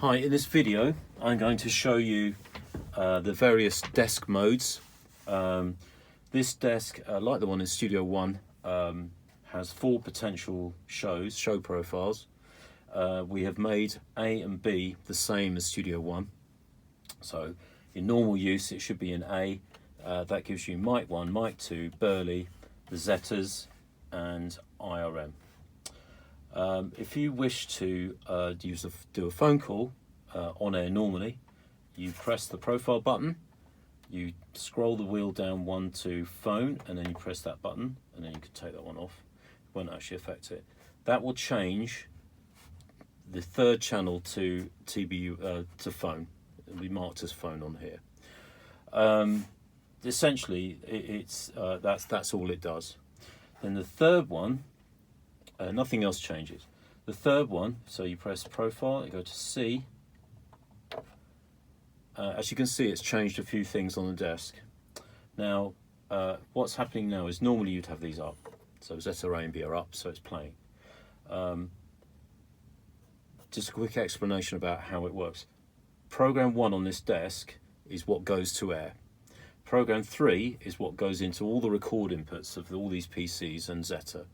Hi, in this video I'm going to show you the various desk modes. This desk, like the one in Studio One, has 4 potential show profiles. We have made A and B the same as Studio One. So in normal use it should be in A. That gives you Mic 1, Mic 2, Burley, the Zetas and IRM. If you wish to do a phone call on air normally, you press the profile button, you scroll the wheel down 1 to phone, and then you press that button, and then you can take that one off. It won't actually affect it. That will change the 3rd channel to TBU to phone. It'll be marked as phone on here. Essentially, that's all it does. Then the 3rd one. Nothing else changes. The 3rd one, so you press profile, you go to C. As you can see, it's changed a few things on the desk. Now, what's happening now is normally you'd have these up. So Zeta A and B are up, so it's playing. Just a quick explanation about how it works. Program 1 on this desk is what goes to air. Program 3 is what goes into all the record inputs of all these PCs and Zeta.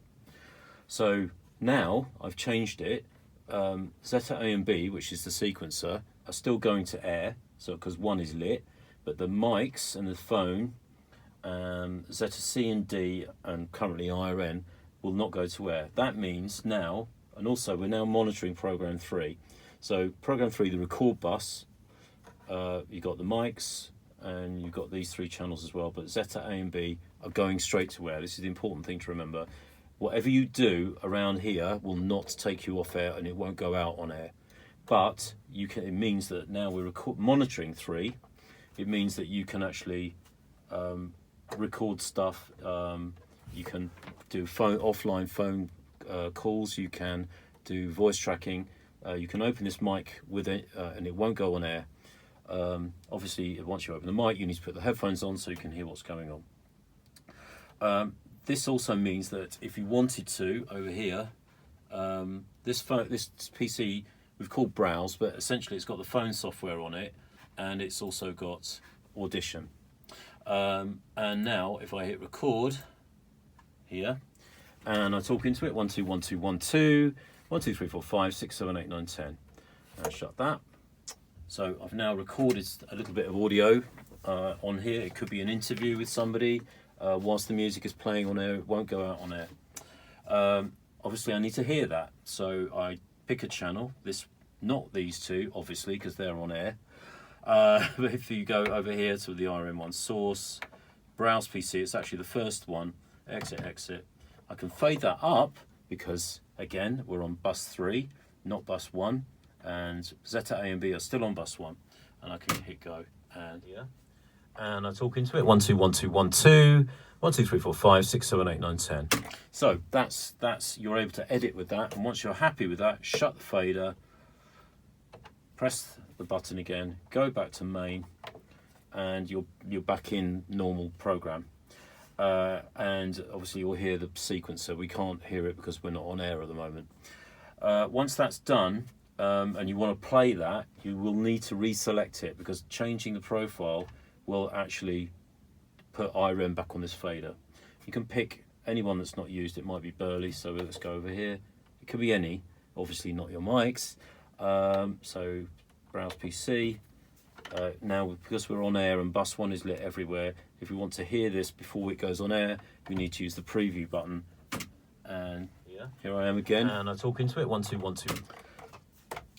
So now I've changed it. Zeta A and B, which is the sequencer, are still going to air, so because 1 is lit, but the mics and the phone, Zeta C and D and currently IRN will not go to air. That means now, and also we're now monitoring program 3. So program 3, the record bus, you've got the mics and you've got these 3 channels as well, but Zeta A and B are going straight to air. This is the important thing to remember. Whatever you do around here will not take you off air, and it won't go out on air. But it means that now we're monitoring 3. It means that you can actually record stuff. You can do offline phone calls. You can do voice tracking. You can open this mic with it, and it won't go on air. Obviously, once you open the mic, you need to put the headphones on so you can hear what's going on. This also means that if you wanted to, over here, this PC we've called Browse, but essentially it's got the phone software on it, and it's also got Audition. And now, if I hit record here, and I talk into it, 1 2 1 2 1 2 1 2 3 4 5 6 7 8 9 10. And shut that. So I've now recorded a little bit of audio on here. It could be an interview with somebody. Whilst the music is playing on air, it won't go out on air. Obviously I need to hear that, so I pick a channel, not these 2 obviously because they're on air, but if you go over here to the RM1 source, browse PC, it's actually the first one, exit, I can fade that up because again we're on bus 3, not bus 1, and Zeta A and B are still on bus 1, and I can hit go, and and I talk into it, 1 2 1 2 1 2 1 2 3 4 5 6 7 8 9 10. So that's you're able to edit with that, and once you're happy with that, shut the fader, press the button again, go back to main, and you're back in normal program. And obviously you'll hear the sequencer. We can't hear it because we're not on air at the moment. Once that's done, and you want to play that, you will need to reselect it, because changing the profile will actually put IRM back on this fader. You can pick any one that's not used. It might be Burley, so let's go over here. It could be any, obviously not your mics. So browse PC. Now, because we're on air and bus 1 is lit everywhere, if we want to hear this before it goes on air, we need to use the preview button. And here I am again, and I talk into it, 1 2 1 2.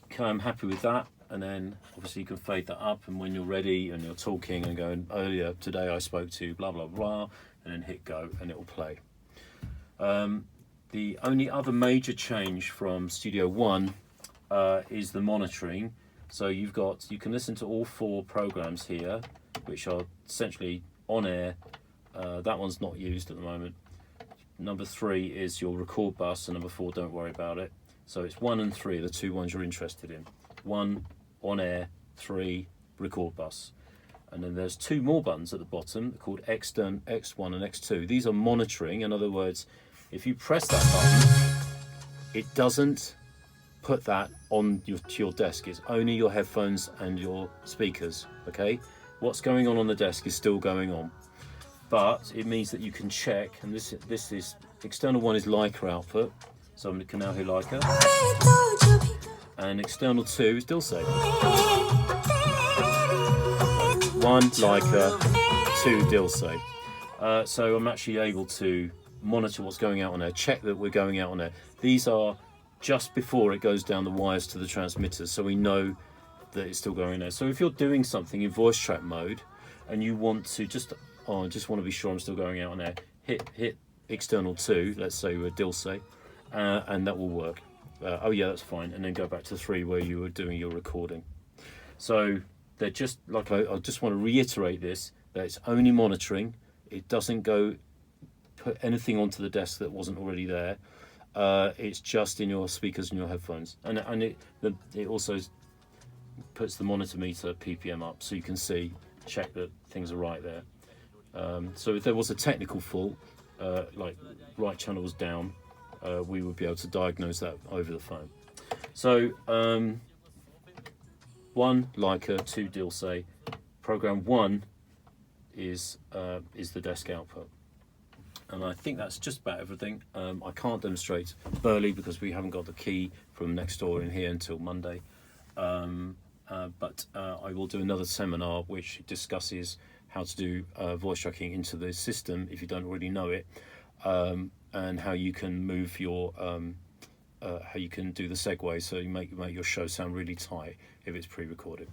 Okay, I'm happy with that. And then obviously you can fade that up, and when you're ready and you're talking and going, earlier today I spoke to blah blah blah, and then hit go and it will play. The only other major change from Studio One is the monitoring. So you can listen to all 4 programs here, which are essentially on air. That one's not used at the moment. Number 3 is your record bus, and number 4, don't worry about it. So it's 1 and 3 are the 2 ones you're interested in. 1 on air, 3 record bus, and then there's 2 more buttons at the bottom called Extern, X1 and X2. These are monitoring. In other words, if you press that button, it doesn't put that on to your desk. It's only your headphones and your speakers, okay? What's going on the desk is still going on, but it means that you can check, and this is, external 1 is Leica output, so I can now hear Leica, and external 2 is Dulce. 1 Leica, 2 Dulce. So I'm actually able to monitor what's going out on air, check that we're going out on air. These are just before it goes down the wires to the transmitters, so we know that it's still going there. So if you're doing something in voice track mode and you want to I just want to be sure I'm still going out on air, hit external 2, let's say we're Dulce, and that will work. Oh yeah, that's fine. And then go back to 3 where you were doing your recording. So they're just like, I just want to reiterate this, that it's only monitoring. It doesn't put anything onto the desk that wasn't already there. It's just in your speakers and your headphones, and it also puts the monitor meter ppm up, so you can check that things are right there. So if there was a technical fault, like right channel was down, we would be able to diagnose that over the phone. So 1 Leica, 2 Dulce. Program 1 is the desk output. And I think that's just about everything. I can't demonstrate Burley because we haven't got the key from next door in here until Monday. But I will do another seminar which discusses how to do voice tracking into the system if you don't already know it, and how you can move your how you can do the segue so you make your show sound really tight if it's pre-recorded.